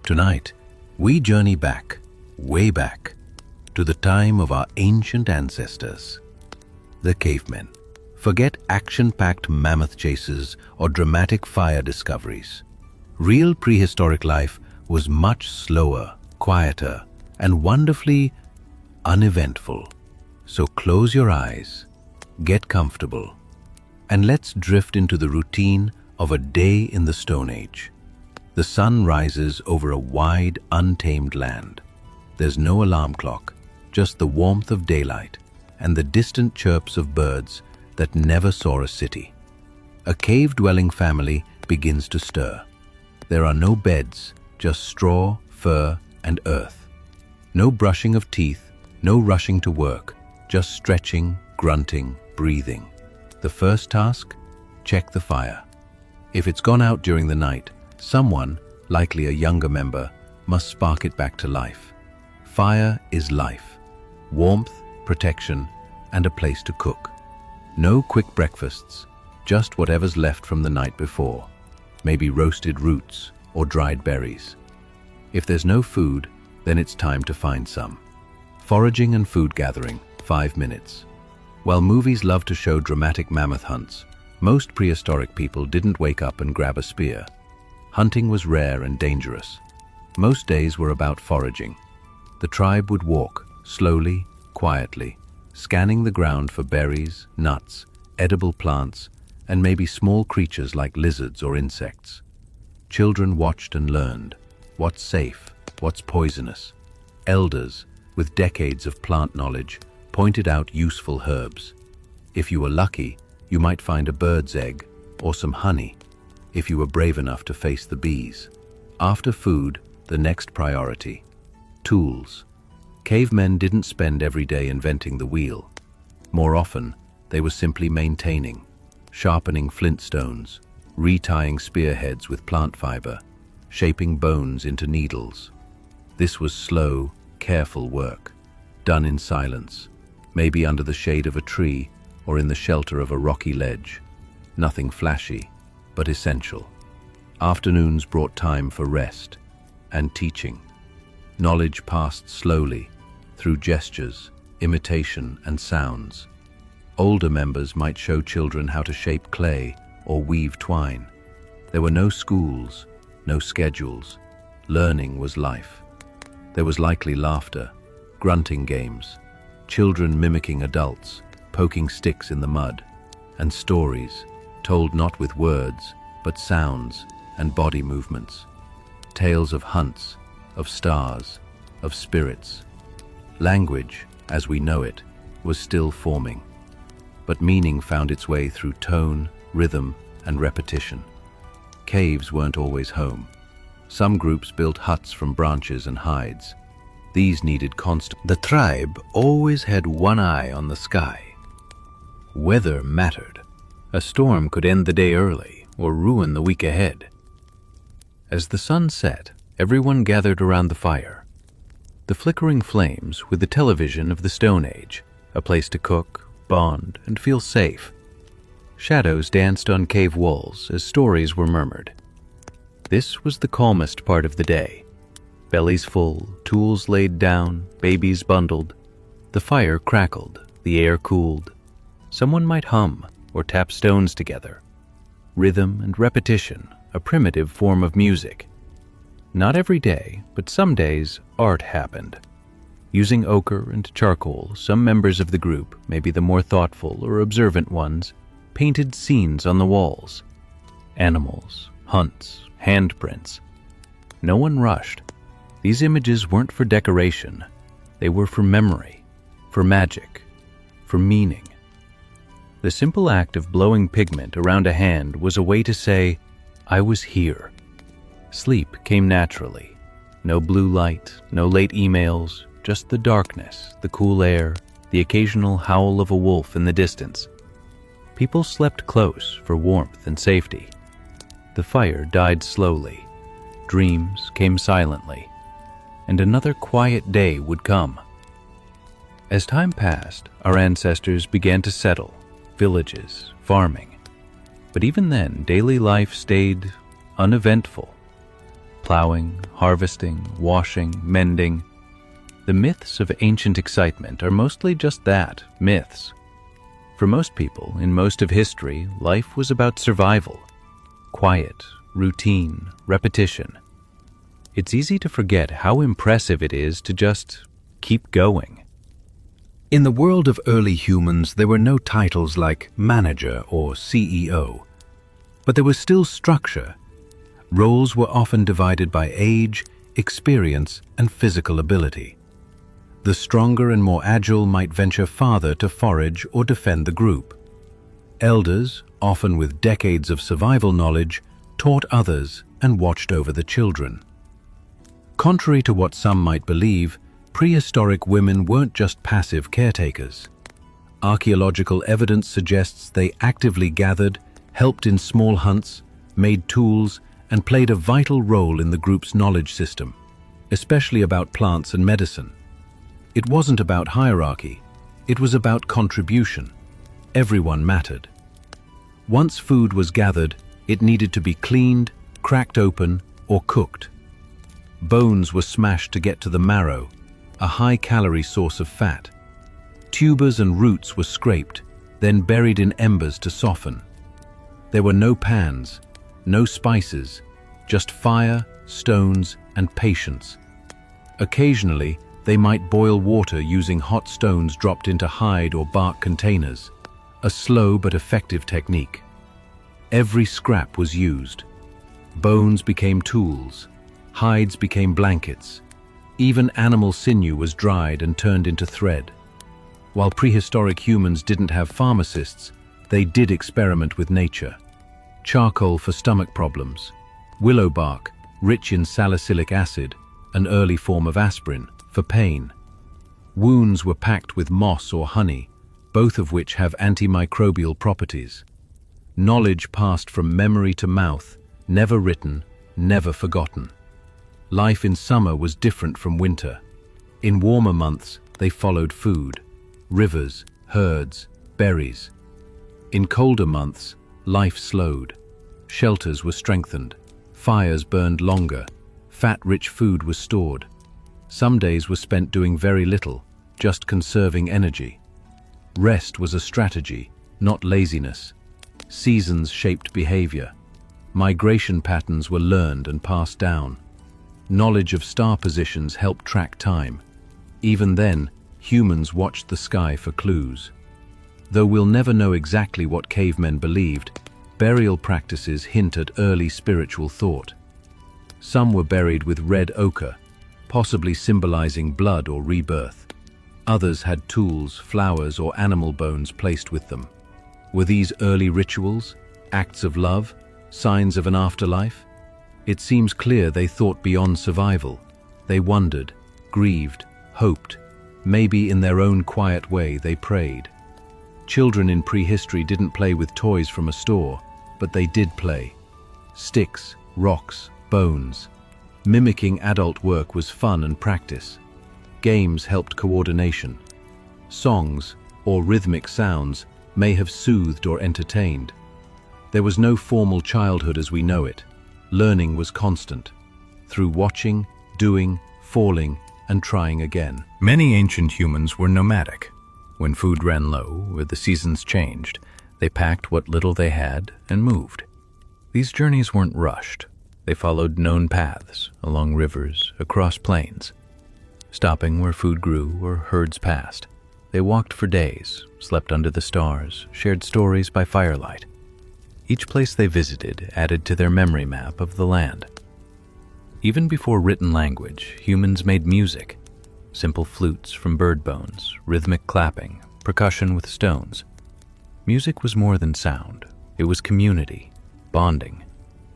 Tonight, we journey back, way back, to the time of our ancient ancestors, the cavemen. Forget action-packed mammoth chases or dramatic fire discoveries. Real prehistoric life was much slower, quieter, and wonderfully uneventful. So close your eyes, get comfortable, and let's drift into the routine of a day in the Stone Age. The sun rises over a wide, untamed land. There's no alarm clock, just the warmth of daylight and the distant chirps of birds that never saw a city. A cave-dwelling family begins to stir. There are no beds, just straw, fur, and earth. No brushing of teeth, no rushing to work, just stretching, grunting, breathing. The first task? Check the fire. If it's gone out during the night, someone, likely a younger member, must spark it back to life. Fire is life. Warmth, protection, and a place to cook. No quick breakfasts, just whatever's left from the night before. Maybe roasted roots or dried berries. If there's no food, then it's time to find some. Foraging and food gathering, 5 minutes. While movies love to show dramatic mammoth hunts, most prehistoric people didn't wake up and grab a spear. Hunting was rare and dangerous. Most days were about foraging. The tribe would walk, slowly, quietly, scanning the ground for berries, nuts, edible plants, and maybe small creatures like lizards or insects. Children watched and learned what's safe, what's poisonous. Elders, with decades of plant knowledge, pointed out useful herbs. If you were lucky, you might find a bird's egg or some honey, if you were brave enough to face the bees. After food, the next priority: tools. Cavemen didn't spend every day inventing the wheel. More often, they were simply maintaining, sharpening flint stones, retying spearheads with plant fiber, shaping bones into needles. This was slow, careful work, done in silence, maybe under the shade of a tree or in the shelter of a rocky ledge. Nothing flashy, but essential. Afternoons brought time for rest and teaching. Knowledge passed slowly, through gestures, imitation, and sounds. Older members might show children how to shape clay or weave twine. There were no schools, no schedules. Learning was life. There was likely laughter, grunting games, children mimicking adults, poking sticks in the mud, and stories, told not with words, but sounds and body movements. Tales of hunts, of stars, of spirits. Language, as we know it, was still forming, but meaning found its way through tone, rhythm, and repetition. Caves weren't always home. Some groups built huts from branches and hides. These needed constant. The tribe always had one eye on the sky. Weather mattered. A storm could end the day early or ruin the week ahead. As the sun set, everyone gathered around the fire. The flickering flames were the television of the Stone Age, a place to cook, bond, and feel safe. Shadows danced on cave walls as stories were murmured. This was the calmest part of the day. Bellies full, tools laid down, babies bundled. The fire crackled, the air cooled. Someone might hum or tap stones together. Rhythm and repetition, a primitive form of music. Not every day, but some days, art happened. Using ochre and charcoal, some members of the group, maybe the more thoughtful or observant ones, painted scenes on the walls. Animals, hunts, handprints. No one rushed. These images weren't for decoration. They were for memory, for magic, for meaning. The simple act of blowing pigment around a hand was a way to say, "I was here." Sleep came naturally. No blue light, no late emails, just the darkness, the cool air, the occasional howl of a wolf in the distance. People slept close for warmth and safety. The fire died slowly. Dreams came silently. And another quiet day would come. As time passed, our ancestors began to settle, villages, farming. But even then, daily life stayed uneventful. plowing, harvesting, washing, mending. The myths of ancient excitement are mostly just that, myths. For most people, in most of history, life was about survival. Quiet, routine, repetition. It's easy to forget how impressive it is to just keep going. In the world of early humans, there were no titles like manager or CEO, but there was still structure. Roles were often divided by age, experience, and physical ability. The stronger and more agile might venture farther to forage or defend the group. Elders, often with decades of survival knowledge, taught others and watched over the children. Contrary to what some might believe, prehistoric women weren't just passive caretakers. Archaeological evidence suggests they actively gathered, helped in small hunts, made tools, and played a vital role in the group's knowledge system, especially about plants and medicine. It wasn't about hierarchy, it was about contribution. Everyone mattered. Once food was gathered, it needed to be cleaned, cracked open, or cooked. Bones were smashed to get to the marrow, a high-calorie source of fat. Tubers and roots were scraped, then buried in embers to soften. There were no pans, no spices, just fire, stones, and patience. Occasionally, they might boil water using hot stones dropped into hide or bark containers, a slow but effective technique. Every scrap was used. Bones became tools, hides became blankets. Even animal sinew was dried and turned into thread. While prehistoric humans didn't have pharmacists, they did experiment with nature. Charcoal for stomach problems, willow bark, rich in salicylic acid, an early form of aspirin, for pain. Wounds were packed with moss or honey, both of which have antimicrobial properties. Knowledge passed from memory to mouth, never written, never forgotten. Life in summer was different from winter. In warmer months, they followed food, rivers, herds, berries. In colder months, life slowed. Shelters were strengthened, fires burned longer, fat-rich food was stored. Some days were spent doing very little, just conserving energy. Rest was a strategy, not laziness. Seasons shaped behavior. Migration patterns were learned and passed down. Knowledge of star positions helped track time. Even then, humans watched the sky for clues. Though we'll never know exactly what cavemen believed, burial practices hint at early spiritual thought. Some were buried with red ochre, possibly symbolizing blood or rebirth. Others had tools, flowers, or animal bones placed with them. Were these early rituals, acts of love, signs of an afterlife? It seems clear they thought beyond survival. They wondered, grieved, hoped. Maybe in their own quiet way they prayed. Children in prehistory didn't play with toys from a store, but they did play. Sticks, rocks, bones. Mimicking adult work was fun and practice. Games helped coordination. Songs, or rhythmic sounds, may have soothed or entertained. There was no formal childhood as we know it. Learning was constant, through watching, doing, falling, and trying again. Many ancient humans were nomadic. When food ran low or the seasons changed, they packed what little they had and moved. These journeys weren't rushed. They followed known paths, along rivers, across plains. Stopping where food grew or herds passed. They walked for days, slept under the stars, shared stories by firelight. Each place they visited added to their memory map of the land. Even before written language, humans made music. Simple flutes from bird bones, rhythmic clapping, percussion with stones. Music was more than sound. It was community, bonding,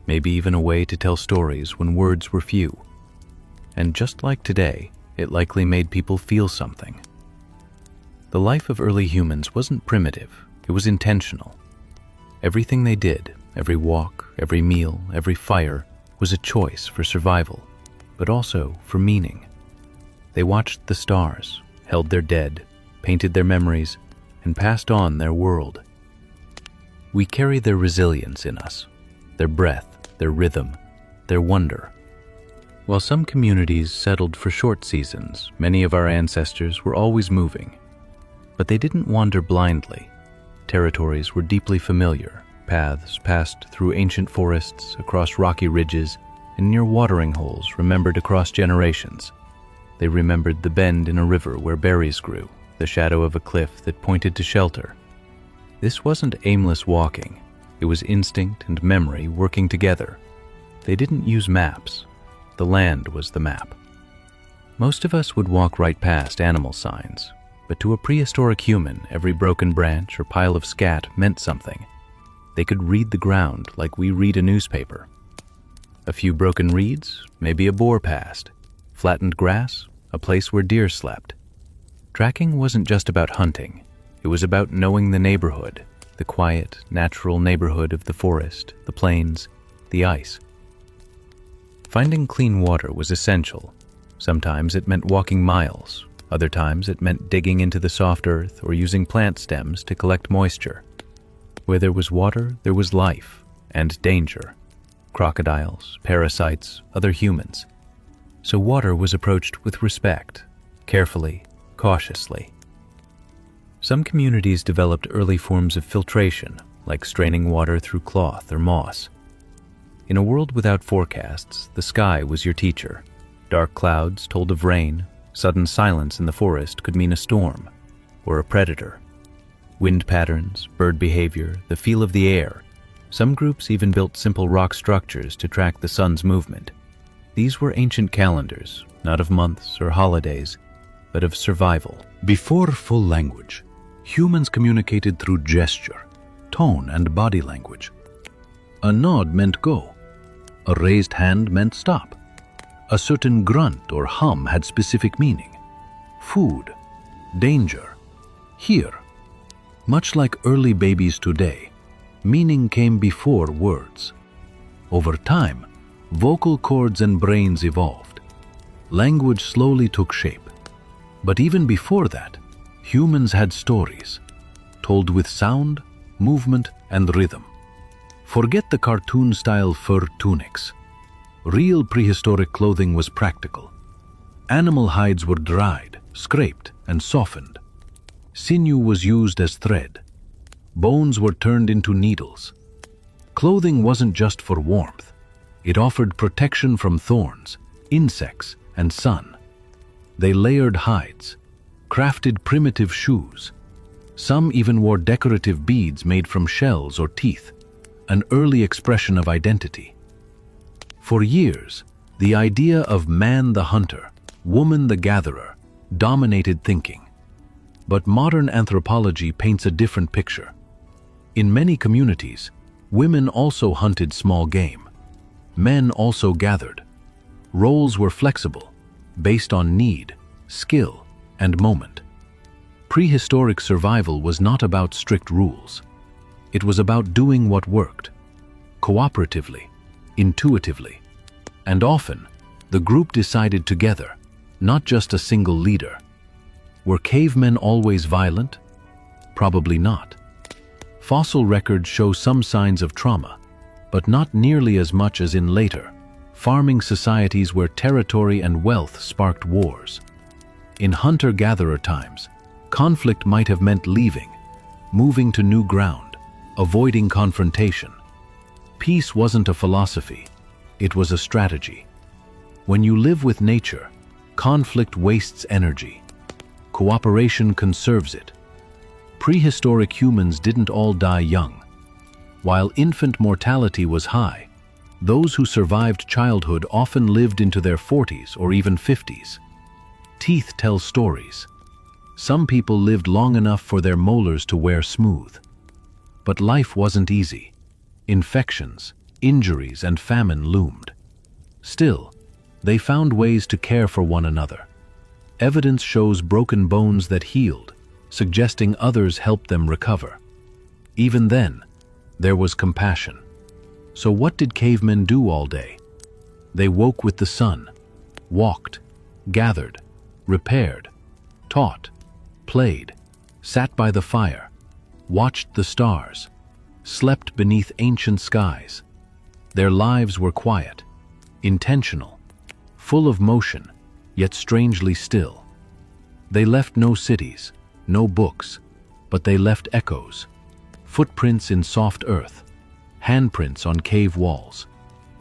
maybe even a way to tell stories when words were few. And just like today, it likely made people feel something. The life of early humans wasn't primitive, it was intentional. Everything they did, every walk, every meal, every fire, was a choice for survival, but also for meaning. They watched the stars, held their dead, painted their memories, and passed on their world. We carry their resilience in us, their breath, their rhythm, their wonder. While some communities settled for short seasons, many of our ancestors were always moving. But they didn't wander blindly. Territories were deeply familiar. Paths passed through ancient forests, across rocky ridges, and near watering holes remembered across generations. They remembered the bend in a river where berries grew, the shadow of a cliff that pointed to shelter. This wasn't aimless walking. It was instinct and memory working together. They didn't use maps. The land was the map. Most of us would walk right past animal signs, but to a prehistoric human, every broken branch or pile of scat meant something. They could read the ground like we read a newspaper. A few broken reeds, maybe a boar passed. Flattened grass, a place where deer slept. Tracking wasn't just about hunting. It was about knowing the neighborhood, the quiet, natural neighborhood of the forest, the plains, the ice. Finding clean water was essential. Sometimes it meant walking miles. Other times it meant digging into the soft earth or using plant stems to collect moisture. Where there was water, there was life and danger. Crocodiles, parasites, other humans. So water was approached with respect, carefully, cautiously. Some communities developed early forms of filtration, like straining water through cloth or moss. In a world without forecasts, the sky was your teacher. Dark clouds told of rain. Sudden silence in the forest could mean a storm or a predator. Wind patterns, bird behavior, the feel of the air. Some groups even built simple rock structures to track the sun's movement. These were ancient calendars, not of months or holidays, but of survival. Before full language, humans communicated through gesture, tone, and body language. A nod meant go. A raised hand meant stop. A certain grunt or hum had specific meaning. Food, danger, here. Much like early babies today, meaning came before words. Over time, vocal cords and brains evolved. Language slowly took shape. But even before that, humans had stories, told with sound, movement, and rhythm. Forget the cartoon-style fur tunics. Real prehistoric clothing was practical. Animal hides were dried, scraped, and softened. Sinew was used as thread. Bones were turned into needles. Clothing wasn't just for warmth. It offered protection from thorns, insects, and sun. They layered hides, crafted primitive shoes. Some even wore decorative beads made from shells or teeth, an early expression of identity. For years, the idea of man the hunter, woman the gatherer, dominated thinking. But modern anthropology paints a different picture. In many communities, women also hunted small game. Men also gathered. Roles were flexible, based on need, skill, and moment. Prehistoric survival was not about strict rules. It was about doing what worked, cooperatively, intuitively. And often, the group decided together, not just a single leader. Were cavemen always violent? Probably not. Fossil records show some signs of trauma, but not nearly as much as in later, farming societies where territory and wealth sparked wars. In hunter-gatherer times, conflict might have meant leaving, moving to new ground, avoiding confrontation. Peace wasn't a philosophy, it was a strategy. When you live with nature, conflict wastes energy. Cooperation conserves it. Prehistoric humans didn't all die young. While infant mortality was high, those who survived childhood often lived into their 40s or even 50s. Teeth tell stories. Some people lived long enough for their molars to wear smooth. But life wasn't easy. Infections, injuries, and famine loomed. Still, they found ways to care for one another. Evidence shows broken bones that healed, suggesting others helped them recover. Even then, there was compassion. So what did cavemen do all day? They woke with the sun, walked, gathered, repaired, taught, played, sat by the fire, watched the stars, slept beneath ancient skies. Their lives were quiet, intentional, full of motion, yet strangely still. They left no cities, no books, but they left echoes, footprints in soft earth, handprints on cave walls,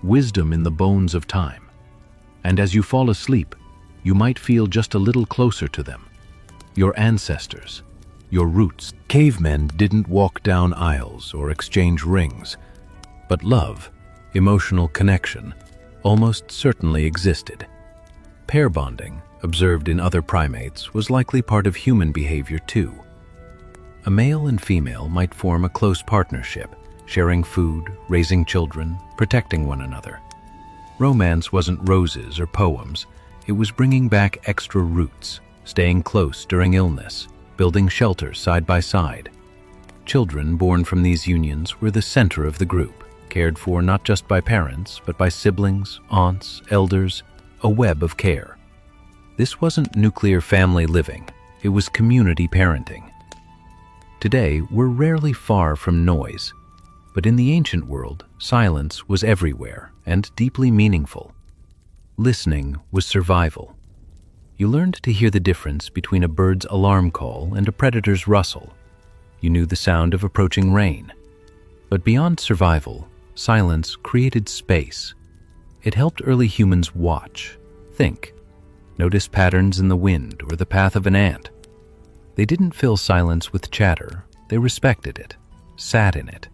wisdom in the bones of time. And as you fall asleep, you might feel just a little closer to them, your ancestors, your roots. Cavemen didn't walk down aisles or exchange rings, but love, emotional connection, almost certainly existed. Pair bonding, observed in other primates, was likely part of human behavior too. A male and female might form a close partnership, sharing food, raising children, protecting one another. Romance wasn't roses or poems, it was bringing back extra roots, staying close during illness, building shelter side by side. Children born from these unions were the center of the group, cared for not just by parents, but by siblings, aunts, elders, a web of care. This wasn't nuclear family living, it was community parenting. Today, we're rarely far from noise, but in the ancient world, silence was everywhere and deeply meaningful. Listening was survival. You learned to hear the difference between a bird's alarm call and a predator's rustle. You knew the sound of approaching rain. But beyond survival, silence created space. It helped early humans watch, think, notice patterns in the wind or the path of an ant. They didn't fill silence with chatter, they respected it, sat in it.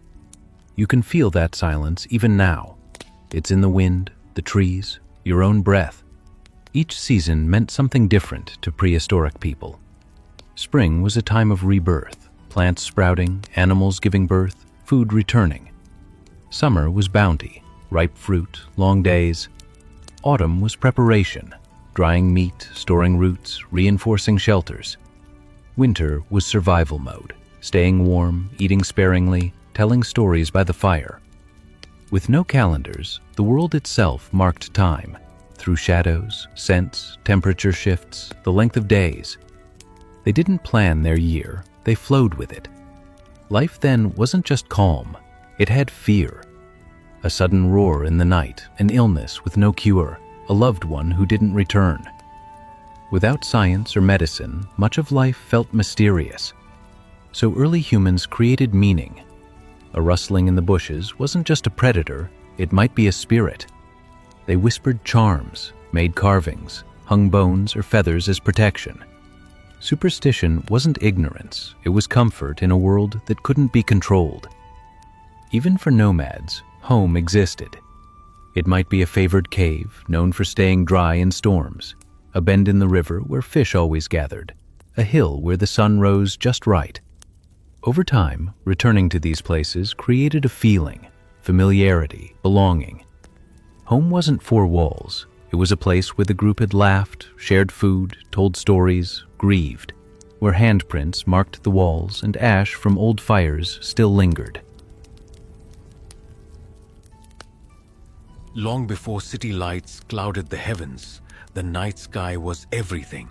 You can feel that silence even now. It's in the wind, the trees, your own breath. Each season meant something different to prehistoric people. Spring was a time of rebirth, plants sprouting, animals giving birth, food returning. Summer was bounty, ripe fruit, long days. Autumn was preparation, drying meat, storing roots, reinforcing shelters. Winter was survival mode, staying warm, eating sparingly, telling stories by the fire. With no calendars, the world itself marked time, through shadows, scents, temperature shifts, the length of days. They didn't plan their year, they flowed with it. Life then wasn't just calm, it had fear. A sudden roar in the night, an illness with no cure, a loved one who didn't return. Without science or medicine, much of life felt mysterious. So early humans created meaning. A rustling in the bushes wasn't just a predator, it might be a spirit. They whispered charms, made carvings, hung bones or feathers as protection. Superstition wasn't ignorance, it was comfort in a world that couldn't be controlled. Even for nomads, home existed. It might be a favored cave, known for staying dry in storms, a bend in the river where fish always gathered, a hill where the sun rose just right. Over time, returning to these places created a feeling, familiarity, belonging. Home wasn't four walls. It was a place where the group had laughed, shared food, told stories, grieved, where handprints marked the walls and ash from old fires still lingered. Long before city lights clouded the heavens, the night sky was everything.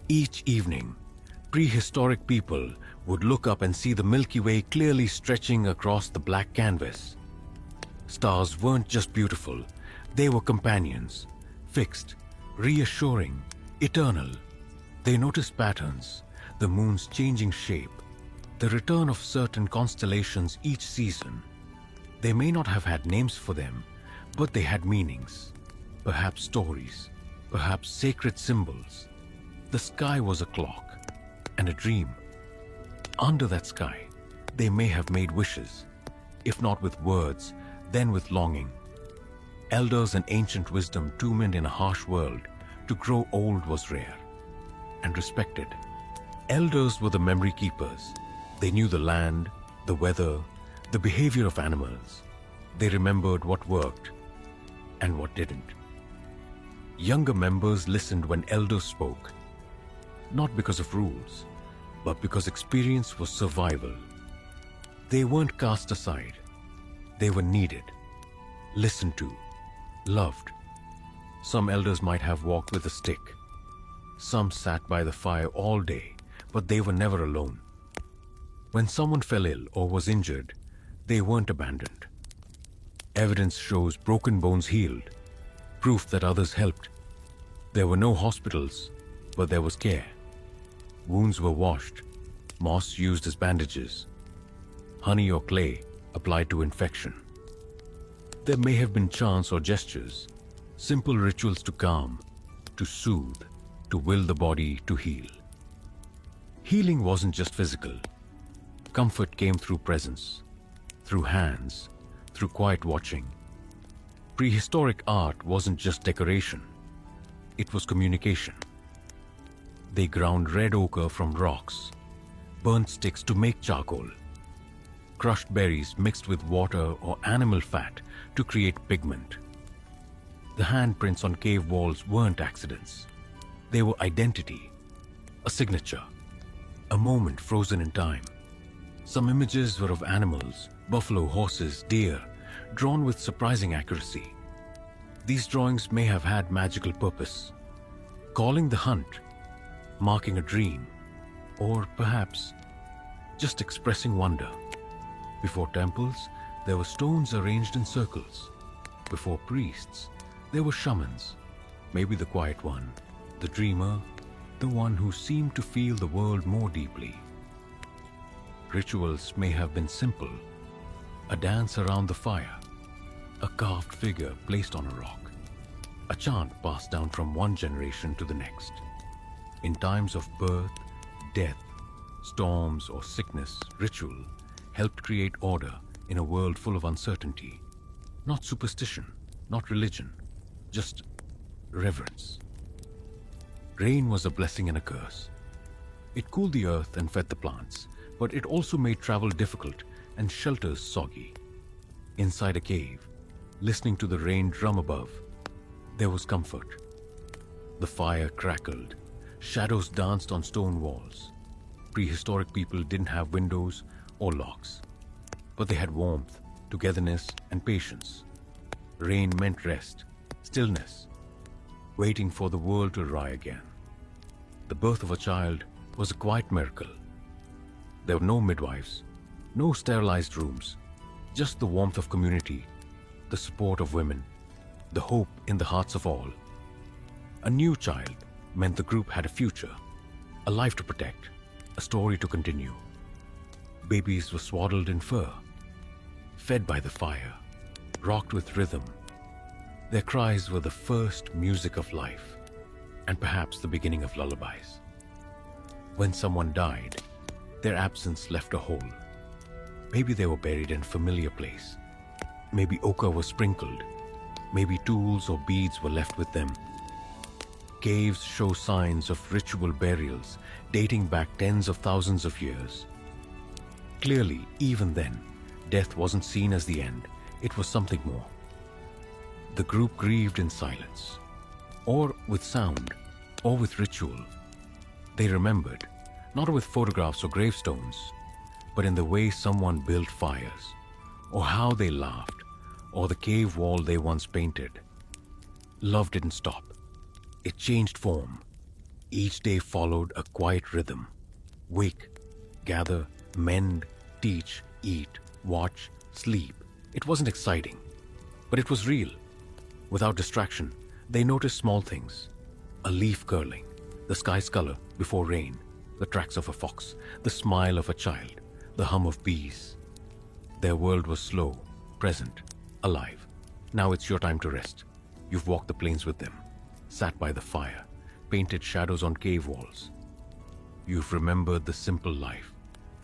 Each evening, prehistoric people would look up and see the Milky Way clearly stretching across the black canvas. Stars weren't just beautiful, they were companions, fixed, reassuring, eternal. They noticed patterns, the moon's changing shape, the return of certain constellations each season. They may not have had names for them, but they had meanings, perhaps stories, perhaps sacred symbols. The sky was a clock and a dream. Under that sky, they may have made wishes, if not with words, then with longing. Elders and ancient wisdom tuned in a harsh world. To grow old was rare and respected. Elders were the memory keepers. They knew the land, the weather, the behavior of animals. They remembered what worked and what didn't. Younger members listened when elders spoke, not because of rules, but because experience was survival. They weren't cast aside. They were needed, listened to, loved. Some elders might have walked with a stick. Some sat by the fire all day, but they were never alone. When someone fell ill or was injured, they weren't abandoned. Evidence shows broken bones healed, proof that others helped. There were no hospitals, but there was care. Wounds were washed, moss used as bandages, honey or clay applied to infection. There may have been chants or gestures, simple rituals to calm, to soothe, to will the body to heal. Healing wasn't just physical. Comfort came through presence, through hands, through quiet watching. Prehistoric art wasn't just decoration, it was communication. They ground red ochre from rocks, burnt sticks to make charcoal, crushed berries mixed with water or animal fat to create pigment. The handprints on cave walls weren't accidents. They were identity, a signature, a moment frozen in time. Some images were of animals, buffalo, horses, deer, drawn with surprising accuracy. These drawings may have had magical purpose, calling the hunt, marking a dream, or perhaps just expressing wonder. Before temples, there were stones arranged in circles. Before priests, there were shamans, maybe the quiet one, the dreamer, the one who seemed to feel the world more deeply. Rituals may have been simple, a dance around the fire, a carved figure placed on a rock, a chant passed down from one generation to the next. In times of birth, death, storms or sickness, ritual helped create order in a world full of uncertainty. Not superstition, not religion, just reverence. Rain was a blessing and a curse. It cooled the earth and fed the plants, but it also made travel difficult and shelters soggy. Inside a cave, listening to the rain drum above, there was comfort. The fire crackled, shadows danced on stone walls. Prehistoric people didn't have windows or locks, but they had warmth, togetherness, and patience. Rain meant rest, stillness, waiting for the world to rise again. The birth of a child was a quiet miracle. There were no midwives, no sterilized rooms, just the warmth of community, the support of women, the hope in the hearts of all. A new child meant the group had a future, a life to protect, a story to continue. Babies were swaddled in fur, fed by the fire, rocked with rhythm. Their cries were the first music of life, and perhaps the beginning of lullabies. When someone died, their absence left a hole. Maybe they were buried in a familiar place. Maybe ochre was sprinkled. Maybe tools or beads were left with them. Caves show signs of ritual burials dating back tens of thousands of years. Clearly, even then, death wasn't seen as the end. It was something more. The group grieved in silence, or with sound, or with ritual. They remembered, not with photographs or gravestones, but in the way someone built fires, or how they laughed, or the cave wall they once painted. Love didn't stop. It changed form. Each day followed a quiet rhythm. Wake, gather, mend, teach, eat, watch, sleep. It wasn't exciting, but it was real. Without distraction, they noticed small things. A leaf curling, the sky's color before rain, the tracks of a fox, the smile of a child, the hum of bees. Their world was slow, present, alive. Now it's your time to rest. You've walked the plains with them, sat by the fire, painted shadows on cave walls. You've remembered the simple life,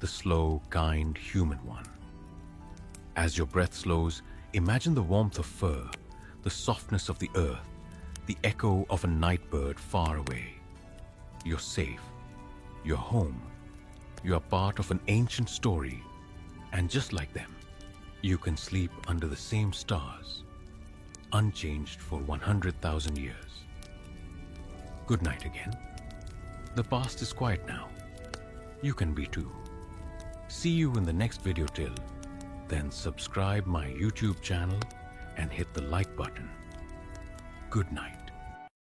the slow, kind, human one. As your breath slows, imagine the warmth of fur, the softness of the earth, the echo of a night bird far away. You're safe. You're home. You are part of an ancient story, and just like them, you can sleep under the same stars, unchanged for 100,000 years. Good night again. The past is quiet now. You can be too. See you in the next video. Till then, subscribe my YouTube channel and hit the like button. Good night.